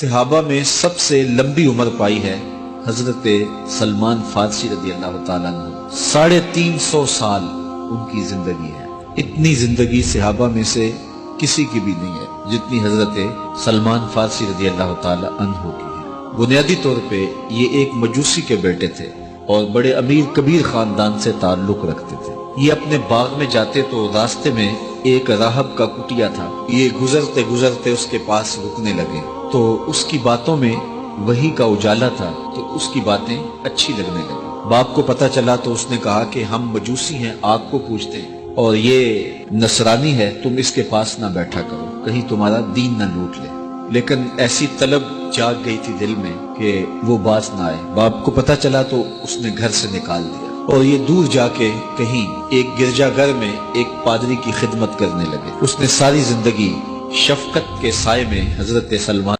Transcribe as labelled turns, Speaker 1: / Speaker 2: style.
Speaker 1: صحابہ میں سب سے لمبی عمر پائی ہے حضرت سلمان فارسی رضی اللہ تعالیٰ عنہ۔ 350 سال ان کی زندگی ہے۔ اتنی زندگی صحابہ میں سے کسی کی بھی نہیں ہے جتنی حضرت سلمان فارسی رضی اللہ تعالیٰ عنہ کی ہے۔ بنیادی طور پہ یہ ایک مجوسی کے بیٹے تھے اور بڑے امیر کبیر خاندان سے تعلق رکھتے تھے۔ یہ اپنے باغ میں جاتے تو راستے میں ایک راہب کا کٹیا تھا۔ یہ گزرتے گزرتے اس کے پاس رکنے لگے تو اس کی باتوں میں وحی کا اجالا تھا تو اس کی باتیں اچھی لگنے لگی۔ باپ کو پتہ چلا تو اس نے کہا کہ ہم مجوسی ہیں، آگ کو پوجتے ہیں اور یہ نصرانی ہے، تم اس کے پاس نہ بیٹھا کرو، کہیں تمہارا دین نہ لوٹ لے۔ لیکن ایسی طلب جاگ گئی تھی دل میں کہ وہ باز نہ آئے۔ باپ کو پتہ چلا تو اس نے گھر سے نکال دیا اور یہ دور جا کے کہیں ایک گرجا گھر میں ایک پادری کی خدمت کرنے لگے۔ اس نے ساری زندگی شفقت کے سائے میں حضرت سلمان